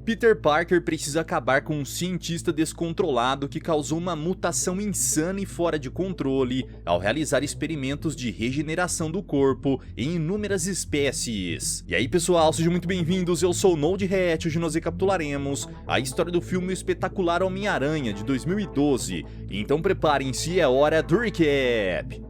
Peter Parker precisa acabar com um cientista descontrolado que causou uma mutação insana e fora de controle ao realizar experimentos de regeneração do corpo em inúmeras espécies. E aí pessoal, sejam muito bem-vindos, eu sou o NoldRet e hoje nós recapitularemos a história do filme espetacular Homem-Aranha de 2012. Então preparem-se, é hora do recap!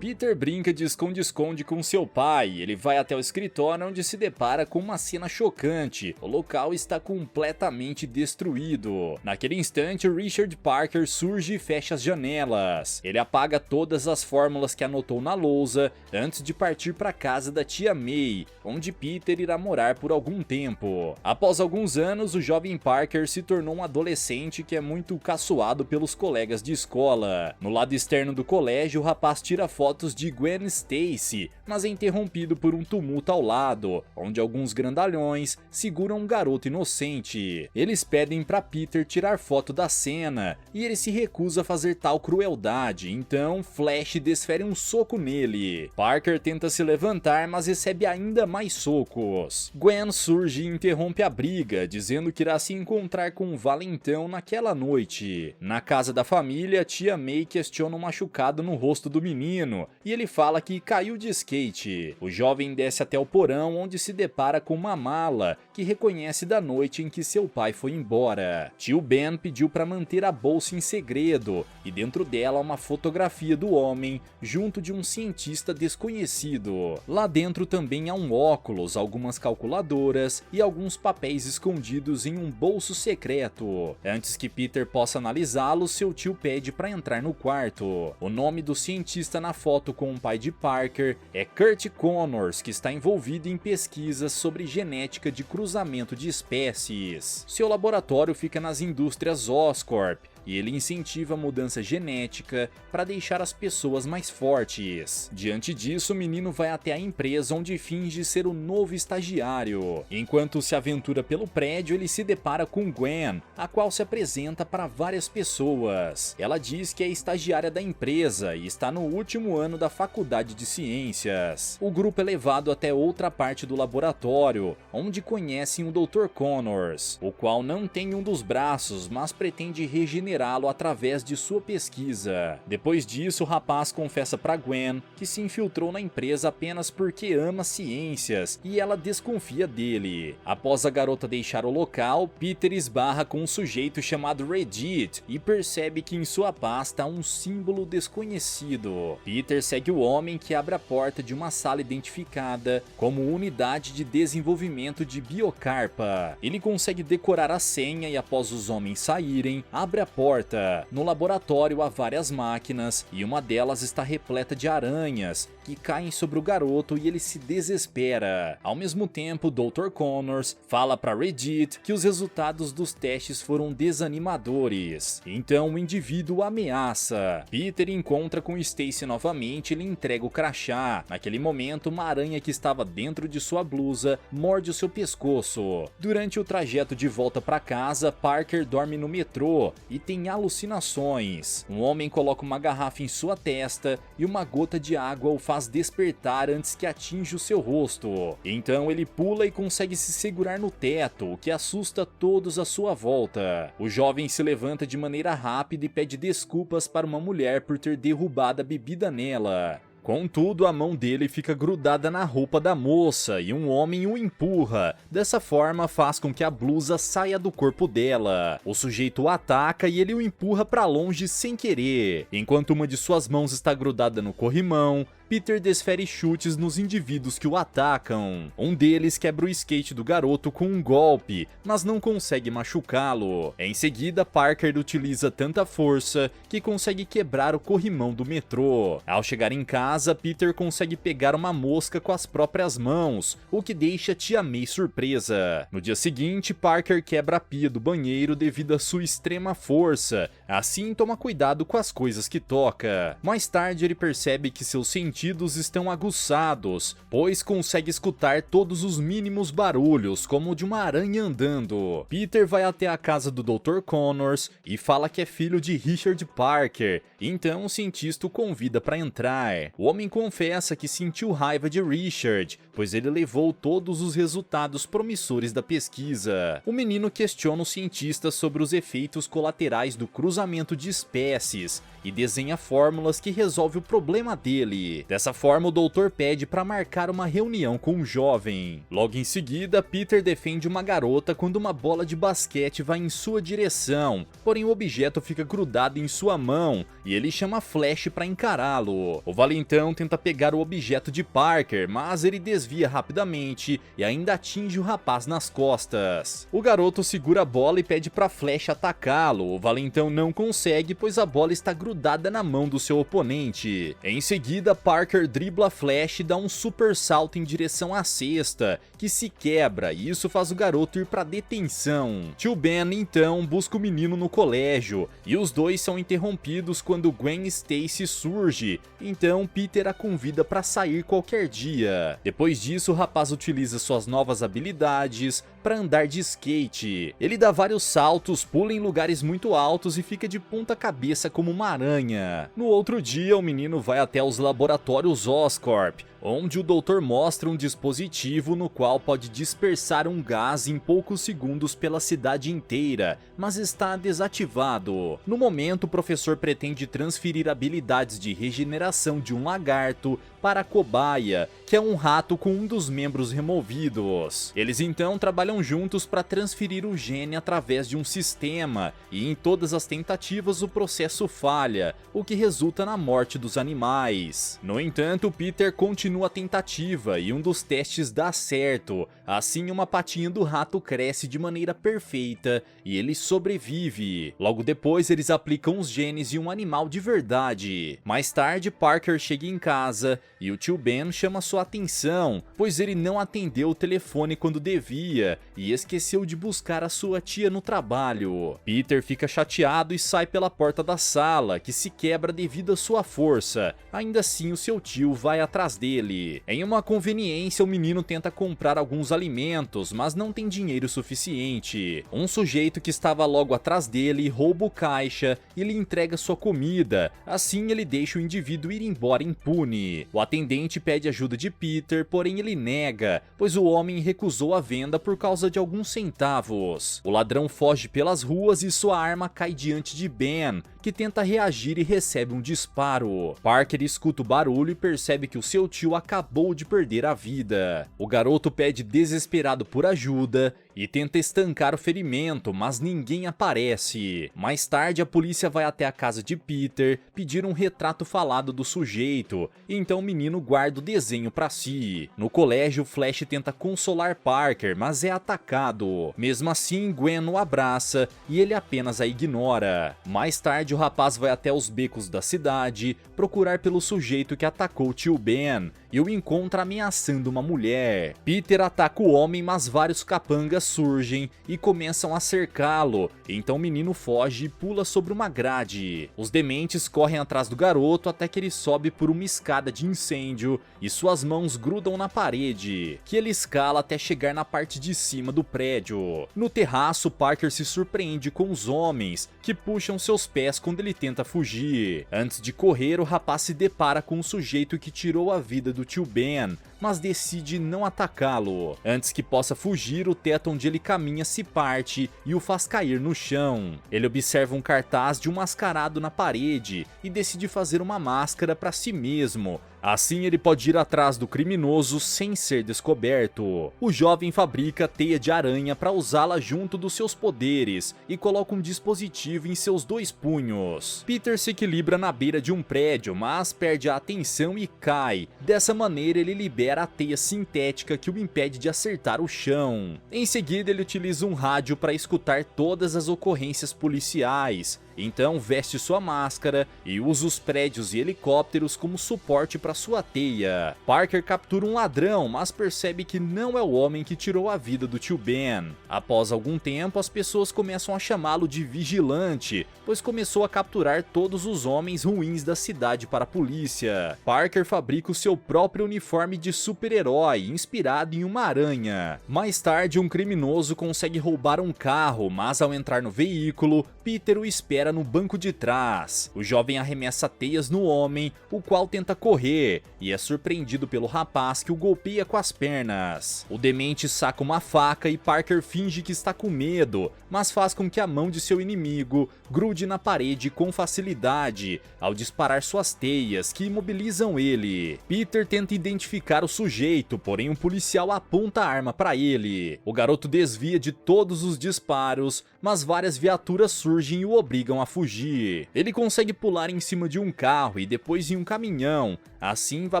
Peter brinca de esconde-esconde com seu pai. Ele vai até o escritório onde se depara com uma cena chocante. O local está completamente destruído. Naquele instante, Richard Parker surge e fecha as janelas. Ele apaga todas as fórmulas que anotou na lousa antes de partir para a casa da tia May, onde Peter irá morar por algum tempo. Após alguns anos, o jovem Parker se tornou um adolescente que é muito caçoado pelos colegas de escola. No lado externo do colégio, o rapaz tira fotos de Gwen Stacy, mas é interrompido por um tumulto ao lado, onde alguns grandalhões seguram um garoto inocente. Eles pedem para Peter tirar foto da cena, e ele se recusa a fazer tal crueldade, então Flash desfere um soco nele. Parker tenta se levantar, mas recebe ainda mais socos. Gwen surge e interrompe a briga, dizendo que irá se encontrar com o Valentão naquela noite. Na casa da família, tia May questiona um machucado no rosto do menino, e ele fala que caiu de skate. O jovem desce até o porão, onde se depara com uma mala que reconhece da noite em que seu pai foi embora. Tio Ben pediu para manter a bolsa em segredo, e dentro dela uma fotografia do homem junto de um cientista desconhecido. Lá dentro também há um óculos, algumas calculadoras e alguns papéis escondidos em um bolso secreto. Antes que Peter possa analisá-lo, seu tio pede para entrar no quarto. O nome do cientista na foto com o pai de Parker é Curt Connors, que está envolvido em pesquisas sobre genética de cruzamento de espécies. Seu laboratório fica nas indústrias Oscorp, e ele incentiva a mudança genética para deixar as pessoas mais fortes. Diante disso, o menino vai até a empresa onde finge ser o novo estagiário. Enquanto se aventura pelo prédio, ele se depara com Gwen, a qual se apresenta para várias pessoas. Ela diz que é estagiária da empresa e está no último ano da faculdade de ciências. O grupo é levado até outra parte do laboratório, onde conhecem o Dr. Connors, o qual não tem um dos braços, mas pretende regenerá-lo através de sua pesquisa. Depois disso, o rapaz confessa para Gwen que se infiltrou na empresa apenas porque ama ciências e ela desconfia dele. Após a garota deixar o local, Peter esbarra com um sujeito chamado Reddit e percebe que em sua pasta há um símbolo desconhecido. Peter segue o homem, que abre a porta de uma sala identificada como Unidade de Desenvolvimento de Biocarpa. Ele consegue decorar a senha e após os homens saírem, abre a porta. No laboratório há várias máquinas e uma delas está repleta de aranhas que caem sobre o garoto e ele se desespera. Ao mesmo tempo, Dr. Connors fala para Reddit que os resultados dos testes foram desanimadores. Então o indivíduo ameaça. Peter encontra com Stacy novamente e lhe entrega o crachá. Naquele momento, uma aranha que estava dentro de sua blusa morde o seu pescoço. Durante o trajeto de volta para casa, Parker dorme no metrô e tem alucinações. Um homem coloca uma garrafa em sua testa e uma gota de água o faz despertar antes que atinja o seu rosto. Então ele pula e consegue se segurar no teto, o que assusta todos à sua volta. O jovem se levanta de maneira rápida e pede desculpas para uma mulher por ter derrubado a bebida nela. Contudo, a mão dele fica grudada na roupa da moça e um homem o empurra. Dessa forma, faz com que a blusa saia do corpo dela. O sujeito o ataca e ele o empurra para longe sem querer. Enquanto uma de suas mãos está grudada no corrimão, Peter desfere chutes nos indivíduos que o atacam. Um deles quebra o skate do garoto com um golpe, mas não consegue machucá-lo. Em seguida, Parker utiliza tanta força que consegue quebrar o corrimão do metrô. Ao chegar em casa, Peter consegue pegar uma mosca com as próprias mãos, o que deixa tia May surpresa. No dia seguinte, Parker quebra a pia do banheiro devido à sua extrema força, assim toma cuidado com as coisas que toca. Mais tarde, ele percebe que seu cientista sentidos estão aguçados, pois consegue escutar todos os mínimos barulhos, como o de uma aranha andando. Peter vai até a casa do Dr. Connors e fala que é filho de Richard Parker, então o cientista o convida para entrar. O homem confessa que sentiu raiva de Richard, pois ele levou todos os resultados promissores da pesquisa. O menino questiona o cientista sobre os efeitos colaterais do cruzamento de espécies e desenha fórmulas que resolvem o problema dele. Dessa forma, o doutor pede para marcar uma reunião com o jovem. Logo em seguida, Peter defende uma garota quando uma bola de basquete vai em sua direção, porém o objeto fica grudado em sua mão e ele chama Flash para encará-lo. O valentão tenta pegar o objeto de Parker, mas ele desvia rapidamente e ainda atinge o rapaz nas costas. O garoto segura a bola e pede para Flash atacá-lo. O valentão não consegue, pois a bola está grudada na mão do seu oponente. Em seguida, Parker dribla Flash e dá um super salto em direção à cesta, que se quebra, e isso faz o garoto ir para detenção. Tio Ben então busca o menino no colégio, e os dois são interrompidos quando Gwen Stacy surge, então Peter a convida para sair qualquer dia. Depois disso, o rapaz utiliza suas novas habilidades para andar de skate. Ele dá vários saltos, pula em lugares muito altos e fica de ponta cabeça como uma aranha. No outro dia, o menino vai até os laboratórios Oscorp, onde o doutor mostra um dispositivo no qual pode dispersar um gás em poucos segundos pela cidade inteira, mas está desativado. No momento, o professor pretende transferir habilidades de regeneração de um lagarto para a cobaia, que é um rato com um dos membros removidos. Eles então trabalham juntos para transferir o gene através de um sistema, e em todas as tentativas o processo falha, o que resulta na morte dos animais. No entanto, Peter continua a tentativa e um dos testes dá certo. Assim, uma patinha do rato cresce de maneira perfeita e ele sobrevive. Logo depois, eles aplicam os genes em um animal de verdade. Mais tarde, Parker chega em casa e o tio Ben chama sua atenção, pois ele não atendeu o telefone quando devia e esqueceu de buscar a sua tia no trabalho. Peter fica chateado e sai pela porta da sala, que se quebra devido à sua força. Ainda assim, o seu tio vai atrás dele. Em uma conveniência, o menino tenta comprar alguns alimentos, mas não tem dinheiro suficiente. Um sujeito que estava logo atrás dele rouba o caixa e lhe entrega sua comida. Assim, ele deixa o indivíduo ir embora impune. O atendente pede ajuda de Peter, porém ele nega, pois o homem recusou a venda por causa de alguns centavos. O ladrão foge pelas ruas e sua arma cai diante de Ben, que tenta reagir e recebe um disparo. Parker escuta o barulho e percebe que o seu tio acabou de perder a vida. O garoto pede desesperado por ajuda e tenta estancar o ferimento, mas ninguém aparece. Mais tarde, a polícia vai até a casa de Peter pedir um retrato falado do sujeito, e então o menino guarda o desenho para si. No colégio, Flash tenta consolar Parker, mas é atacado. Mesmo assim, Gwen o abraça e ele apenas a ignora. Mais tarde, o rapaz vai até os becos da cidade procurar pelo sujeito que atacou o tio Ben e o encontra ameaçando uma mulher. Peter ataca o homem, mas vários capangas surgem e começam a cercá-lo, então o menino foge e pula sobre uma grade. Os dementes correm atrás do garoto até que ele sobe por uma escada de incêndio e suas mãos grudam na parede, que ele escala até chegar na parte de cima do prédio. No terraço, Parker se surpreende com os homens, que puxam seus pés quando ele tenta fugir. Antes de correr, o rapaz se depara com um sujeito que tirou a vida do tio Ben, mas decide não atacá-lo. Antes que possa fugir, o teto onde ele caminha se parte e o faz cair no chão. Ele observa um cartaz de um mascarado na parede e decide fazer uma máscara para si mesmo. Assim ele pode ir atrás do criminoso sem ser descoberto. O jovem fabrica teia de aranha para usá-la junto dos seus poderes e coloca um dispositivo em seus 2 punhos. Peter se equilibra na beira de um prédio, mas perde a atenção e cai. Dessa maneira ele libera a teia sintética que o impede de acertar o chão. Em seguida ele utiliza um rádio para escutar todas as ocorrências policiais então veste sua máscara e usa os prédios e helicópteros como suporte para sua teia. Parker captura um ladrão, mas percebe que não é o homem que tirou a vida do tio Ben. Após algum tempo, as pessoas começam a chamá-lo de vigilante, pois começou a capturar todos os homens ruins da cidade para a polícia. Parker fabrica o seu próprio uniforme de super-herói, inspirado em uma aranha. Mais tarde, um criminoso consegue roubar um carro, mas ao entrar no veículo, Peter o espera no banco de trás. O jovem arremessa teias no homem, o qual tenta correr, e é surpreendido pelo rapaz que o golpeia com as pernas. O demente saca uma faca e Parker finge que está com medo, mas faz com que a mão de seu inimigo grude na parede com facilidade, ao disparar suas teias, que imobilizam ele. Peter tenta identificar o sujeito, porém um policial aponta a arma para ele. O garoto desvia de todos os disparos, mas várias viaturas surgem e o obrigam a fugir. Ele consegue pular em cima de um carro e depois em um caminhão, assim vai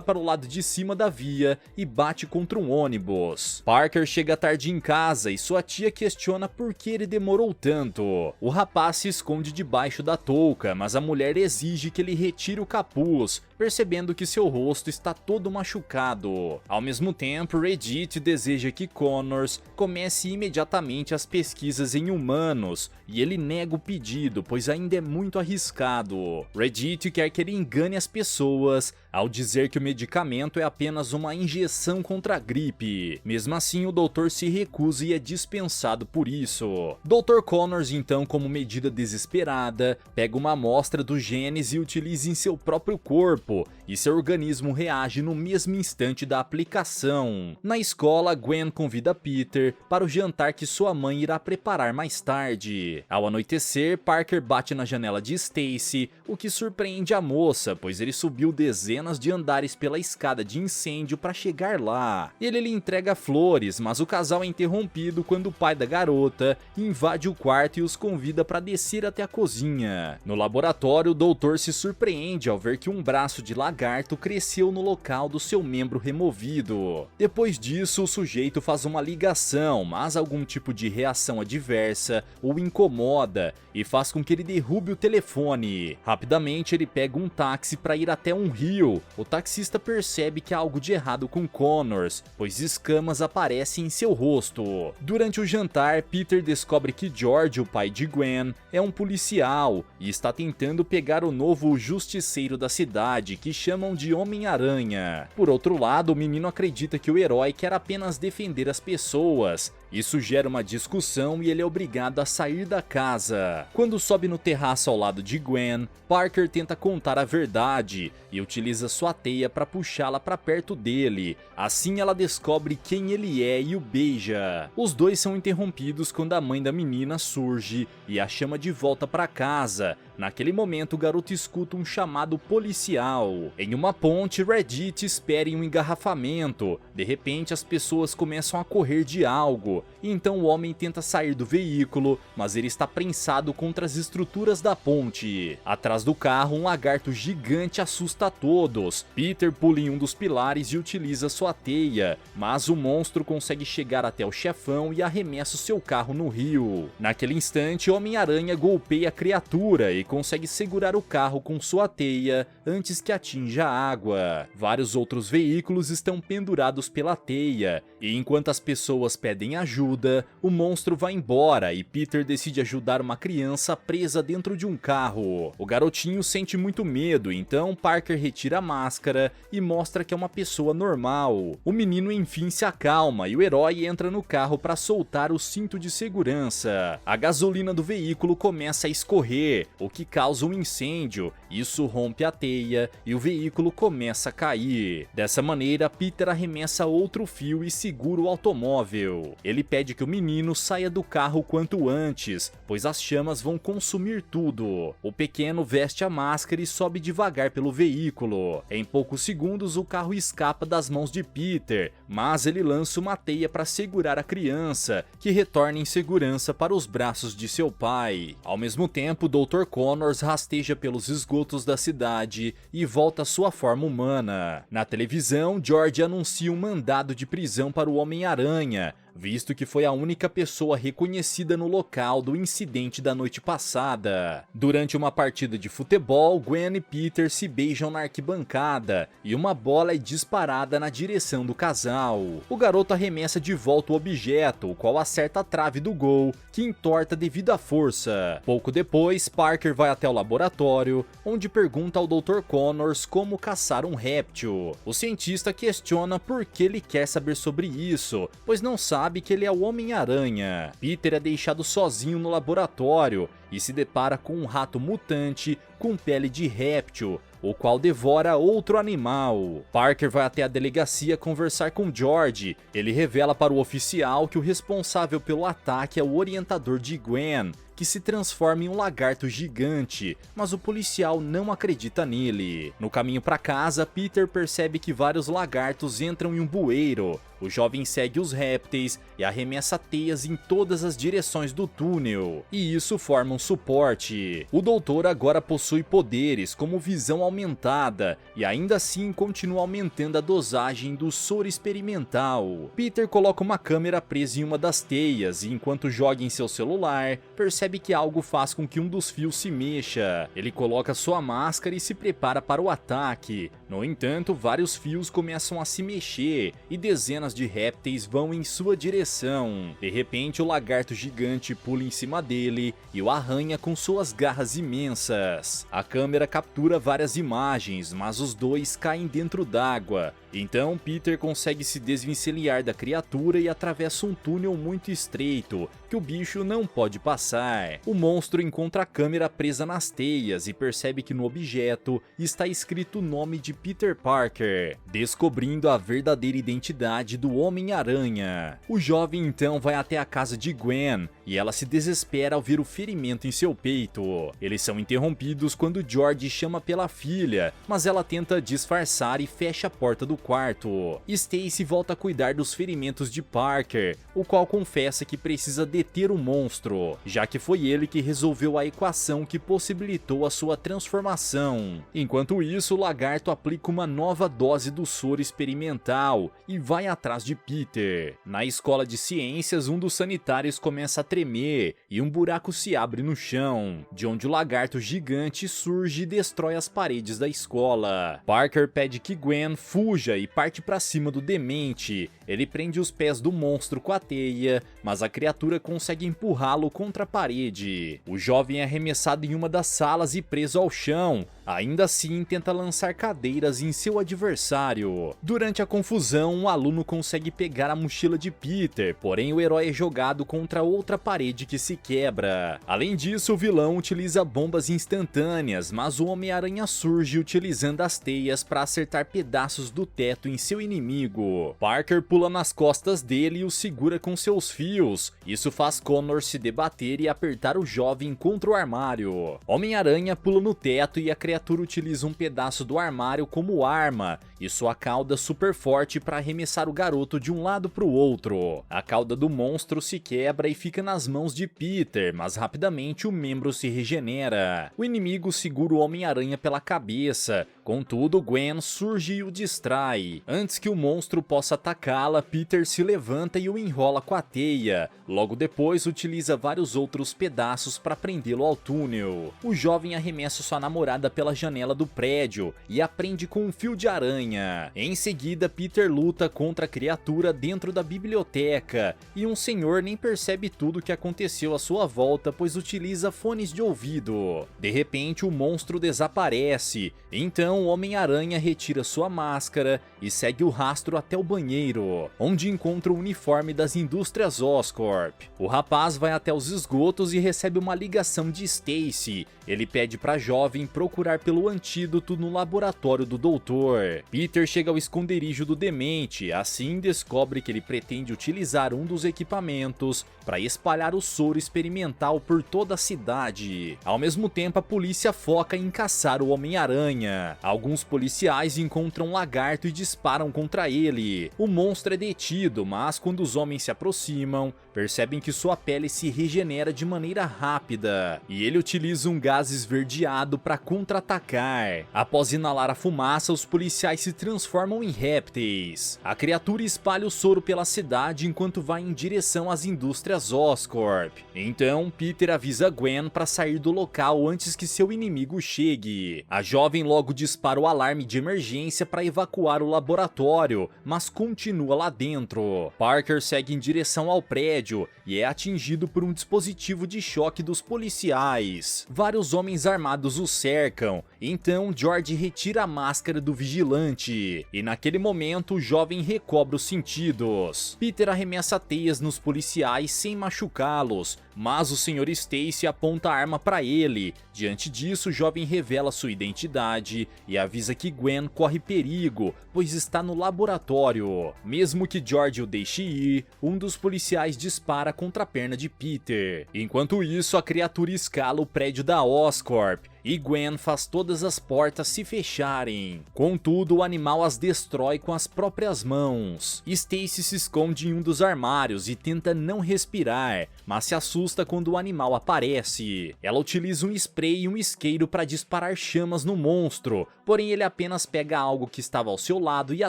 para o lado de cima da via e bate contra um ônibus. Parker chega tarde em casa e sua tia questiona por que ele demorou tanto. O rapaz se esconde debaixo da touca, mas a mulher exige que ele retire o capuz, percebendo que seu rosto está todo machucado. Ao mesmo tempo, Reddit deseja que Connors comece imediatamente as pesquisas em humanos, e ele nega o pedido, pois ainda é muito arriscado. Reddit quer que ele engane as pessoas ao dizer que o medicamento é apenas uma injeção contra a gripe. Mesmo assim, o doutor se recusa e é dispensado por isso. Dr. Connors, então, como medida desesperada, pega uma amostra dos genes e utiliza em seu próprio corpo, e seu organismo reage no mesmo instante da aplicação. Na escola, Gwen convida Peter para o jantar que sua mãe irá preparar mais tarde. Ao anoitecer, Parker bate na janela de Stacy, o que surpreende a moça, pois ele subiu dezenas de andares pela escada de incêndio para chegar lá. Ele lhe entrega flores, mas o casal é interrompido quando o pai da garota invade o quarto e os convida para descer até a cozinha. No laboratório, o doutor se surpreende ao ver que um braço de lagarto cresceu no local do seu membro removido. Depois disso, o sujeito faz uma ligação, mas algum tipo de reação adversa o incomoda e faz com que ele derrube o telefone. Rapidamente, ele pega um táxi para ir até um rio. O taxista percebe que há algo de errado com Connors, pois escamas aparecem em seu rosto. Durante o jantar, Peter descobre que George, o pai de Gwen, é um policial e está tentando pegar o novo justiceiro da cidade, que chamam de Homem-Aranha. Por outro lado, o menino acredita que o herói quer apenas defender as pessoas. Isso gera uma discussão e ele é obrigado a sair da casa. Quando sobe no terraço ao lado de Gwen, Parker tenta contar a verdade e utiliza sua teia para puxá-la para perto dele. Assim ela descobre quem ele é e o beija. Os dois são interrompidos quando a mãe da menina surge e a chama de volta para casa. Naquele momento, o garoto escuta um chamado policial. Em uma ponte, Reddit espera em um engarrafamento. De repente, as pessoas começam a correr de algo. Então o homem tenta sair do veículo, mas ele está prensado contra as estruturas da ponte. Atrás do carro, um lagarto gigante assusta a todos. Peter pula em um dos pilares e utiliza sua teia, mas o monstro consegue chegar até o chefão e arremessa o seu carro no rio. Naquele instante, Homem-Aranha golpeia a criatura e consegue segurar o carro com sua teia antes que atinja a água. Vários outros veículos estão pendurados pela teia, e enquanto as pessoas pedem ajuda, o monstro vai embora e Peter decide ajudar uma criança presa dentro de um carro. O garotinho sente muito medo, então Parker retira a máscara e mostra que é uma pessoa normal. O menino enfim se acalma e o herói entra no carro para soltar o cinto de segurança. A gasolina do veículo começa a escorrer, o que causa um incêndio. Isso rompe a teia e o veículo começa a cair. Dessa maneira, Peter arremessa outro fio e segura o automóvel. Ele pede que o menino saia do carro o quanto antes, pois as chamas vão consumir tudo. O pequeno veste a máscara e sobe devagar pelo veículo. Em poucos segundos, o carro escapa das mãos de Peter, mas ele lança uma teia para segurar a criança, que retorna em segurança para os braços de seu pai. Ao mesmo tempo, Dr. Connors rasteja pelos esgotos da cidade e volta à sua forma humana. Na televisão, George anuncia um mandado de prisão para o Homem-Aranha, visto que foi a única pessoa reconhecida no local do incidente da noite passada. Durante uma partida de futebol, Gwen e Peter se beijam na arquibancada e uma bola é disparada na direção do casal. O garoto arremessa de volta o objeto, o qual acerta a trave do gol, que entorta devido à força. Pouco depois, Parker vai até o laboratório, onde pergunta ao Dr. Connors como caçar um réptil. O cientista questiona por que ele quer saber sobre isso, pois não sabe que ele é o Homem-Aranha. Peter é deixado sozinho no laboratório e se depara com um rato mutante com pele de réptil, o qual devora outro animal. Parker vai até a delegacia conversar com George. Ele revela para o oficial que o responsável pelo ataque é o orientador de Gwen, que se transforma em um lagarto gigante, mas o policial não acredita nele. No caminho para casa, Peter percebe que vários lagartos entram em um bueiro. O jovem segue os répteis e arremessa teias em todas as direções do túnel, e isso forma um suporte. O doutor agora possui poderes como visão aumentada e ainda assim continua aumentando a dosagem do soro experimental. Peter coloca uma câmera presa em uma das teias e enquanto joga em seu celular, percebe que algo faz com que um dos fios se mexa. Ele coloca sua máscara e se prepara para o ataque. No entanto, vários fios começam a se mexer e dezenas de répteis vão em sua direção. De repente, o lagarto gigante pula em cima dele e o arranha com suas garras imensas. A câmera captura várias imagens, mas os dois caem dentro d'água. Então, Peter consegue se desvencilhar da criatura e atravessa um túnel muito estreito, que o bicho não pode passar. O monstro encontra a câmera presa nas teias e percebe que no objeto está escrito o nome de Peter Parker, descobrindo a verdadeira identidade do Homem-Aranha. O jovem então vai até a casa de Gwen e ela se desespera ao ver o ferimento em seu peito. Eles são interrompidos quando George chama pela filha, mas ela tenta disfarçar e fecha a porta do quarto. Stacy volta a cuidar dos ferimentos de Parker, o qual confessa que precisa deter o monstro, já que foi ele que resolveu a equação que possibilitou a sua transformação. Enquanto isso, o lagarto aplica uma nova dose do soro experimental e vai atrás de Peter. Na escola de ciências, um dos sanitários começa a tremer e um buraco se abre no chão, de onde o lagarto gigante surge e destrói as paredes da escola. Parker pede que Gwen fuja e parte para cima do demente. Ele prende os pés do monstro com a teia, mas a criatura consegue empurrá-lo contra a parede. O jovem é arremessado em uma das salas e preso ao chão. Ainda assim, tenta lançar cadeiras em seu adversário. Durante a confusão, um aluno consegue pegar a mochila de Peter, porém o herói é jogado contra outra parede que se quebra. Além disso, o vilão utiliza bombas instantâneas, mas o Homem-Aranha surge utilizando as teias para acertar pedaços do teto em seu inimigo. Parker pula nas costas dele e o segura com seus fios. Isso faz Connor se debater e apertar o jovem contra o armário. Homem-Aranha pula no teto e a criatura utiliza um pedaço do armário como arma e sua cauda super forte para arremessar o garoto de um lado para o outro. A cauda do monstro se quebra e fica nas mãos de Peter, mas rapidamente o membro se regenera. O inimigo segura o Homem-Aranha pela cabeça, contudo Gwen surge e o distrai. Antes que o monstro possa atacá-la, Peter se levanta e o enrola com a teia. Logo depois utiliza vários outros pedaços para prendê-lo ao túnel. O jovem arremessa sua namorada pela janela do prédio e a prende com um fio de aranha. Em seguida, Peter luta contra a criatura dentro da biblioteca e um senhor nem percebe tudo o que aconteceu à sua volta, pois utiliza fones de ouvido. De repente, o monstro desaparece. Então, o Homem-Aranha retira sua máscara e segue o rastro até o banheiro, onde encontra o uniforme das indústrias Oscorp. O rapaz vai até os esgotos e recebe uma ligação de Stacy. Ele pede para a jovem procurar pelo antídoto no laboratório do doutor. Peter chega ao esconderijo do demente, assim descobre que ele pretende utilizar um dos equipamentos para espalhar o soro experimental por toda a cidade. Ao mesmo tempo, a polícia foca em caçar o Homem-Aranha. Alguns policiais encontram o lagarto e disparam contra ele. O monstro é detido, mas quando os homens se aproximam, percebem que sua pele se regenera de maneira rápida, e ele utiliza um gás esverdeado para contra-atacar. Após inalar a fumaça, os policiais se transformam em répteis. A criatura espalha o soro pela cidade enquanto vai em direção às indústrias Oscorp. Então, Peter avisa Gwen para sair do local antes que seu inimigo chegue. A jovem logo dispara o alarme de emergência para evacuar o laboratório, mas continua lá dentro. Parker segue em direção ao prédio e é atingido por um dispositivo de choque dos policiais. Vários homens armados o cercam, então George retira a máscara do vigilante, e naquele momento o jovem recobra os sentidos. Peter arremessa teias nos policiais sem machucá-los, mas o Sr. Stacy aponta a arma para ele. Diante disso, o jovem revela sua identidade e avisa que Gwen corre perigo, pois está no laboratório. Mesmo que George o deixe ir, um dos policiais dispara contra a perna de Peter. Enquanto isso, a criatura escala o prédio da Oscorp e Gwen faz todas as portas se fecharem. Contudo, o animal as destrói com as próprias mãos. Stacy se esconde em um dos armários e tenta não respirar, mas se assusta quando o animal aparece. Ela utiliza um spray e um isqueiro para disparar chamas no monstro, porém ele apenas pega algo que estava ao seu lado e a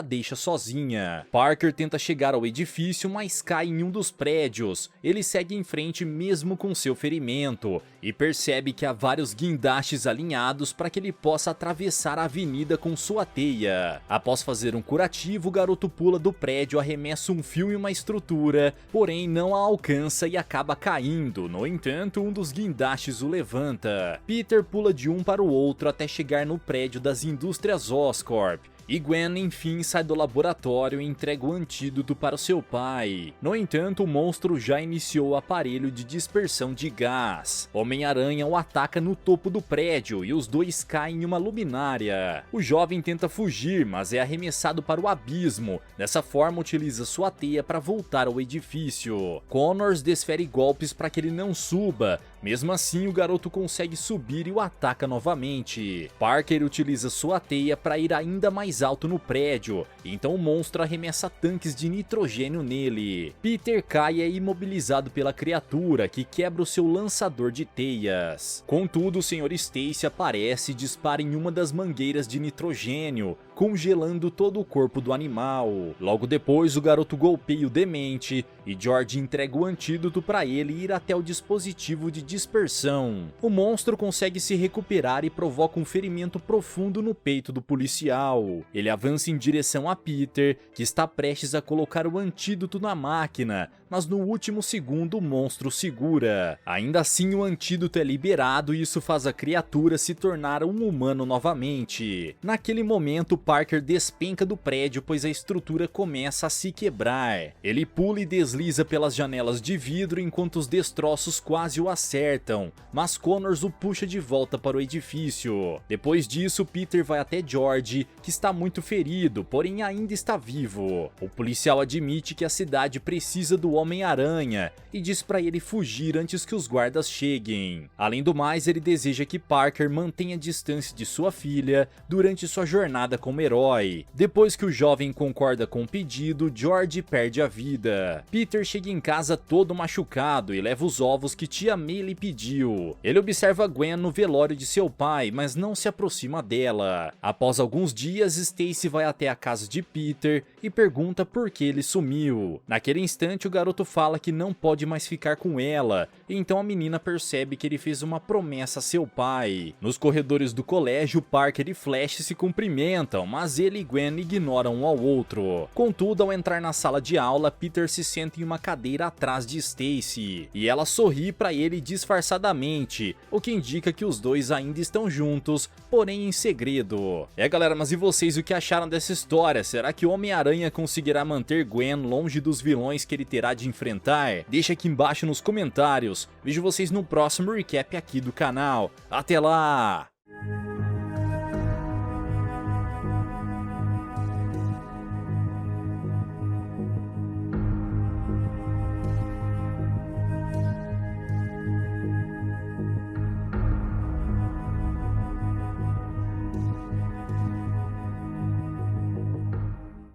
deixa sozinha. Parker tenta chegar ao edifício, mas cai em um dos prédios. Ele segue em frente mesmo com seu ferimento e percebe que há vários guindastes alinhados para que ele possa atravessar a avenida com sua teia. Após fazer um curativo, o garoto pula do prédio, arremessa um fio em uma estrutura, porém não a alcança e acaba caindo. No entanto, um dos guindastes o levanta. Peter pula de um para o outro até chegar no prédio das indústrias Oscorp. E Gwen enfim sai do laboratório e entrega o antídoto para o seu pai. No entanto, o monstro já iniciou o aparelho de dispersão de gás. Homem-Aranha o ataca no topo do prédio e os dois caem em uma luminária. O jovem tenta fugir, mas é arremessado para o abismo. Dessa forma, utiliza sua teia para voltar ao edifício. Connors desfere golpes para que ele não suba. Mesmo assim, o garoto consegue subir e o ataca novamente. Parker utiliza sua teia para ir ainda mais alto no prédio, então o monstro arremessa tanques de nitrogênio nele. Peter cai e é imobilizado pela criatura, que quebra o seu lançador de teias. Contudo, o Sr. Stacy aparece e dispara em uma das mangueiras de nitrogênio, congelando todo o corpo do animal. Logo depois, o garoto golpeia o demente e George entrega o antídoto para ele ir até o dispositivo de dispersão. O monstro consegue se recuperar e provoca um ferimento profundo no peito do policial. Ele avança em direção a Peter, que está prestes a colocar o antídoto na máquina, mas no último segundo o monstro segura. Ainda assim, o antídoto é liberado e isso faz a criatura se tornar um humano novamente. Naquele momento, Parker despenca do prédio, pois a estrutura começa a se quebrar. Ele pula e desliza pelas janelas de vidro enquanto os destroços quase o acertam, mas Connors o puxa de volta para o edifício. Depois disso, Peter vai até George, que está muito ferido, porém ainda está vivo. O policial admite que a cidade precisa do Homem-Aranha e diz para ele fugir antes que os guardas cheguem. Além do mais, ele deseja que Parker mantenha distância de sua filha durante sua jornada como herói. Depois que o jovem concorda com o pedido, George perde a vida. Peter chega em casa todo machucado e leva os ovos que tia May lhe pediu. Ele observa Gwen no velório de seu pai, mas não se aproxima dela. Após alguns dias, Stacy vai até a casa de Peter e pergunta por que ele sumiu. Naquele instante, o garoto fala que não pode mais ficar com ela, então a menina percebe que ele fez uma promessa a seu pai. Nos corredores do colégio, Parker e Flash se cumprimentam, mas ele e Gwen ignoram um ao outro. Contudo, ao entrar na sala de aula, Peter se senta em uma cadeira atrás de Stacy, e ela sorri para ele disfarçadamente, o que indica que os dois ainda estão juntos, porém em segredo. Galera, mas e vocês, o que acharam dessa história? Será que o Homem-Aranha conseguirá manter Gwen longe dos vilões que ele terá de enfrentar? Deixa aqui embaixo nos comentários. Vejo vocês no próximo recap aqui do canal. Até lá!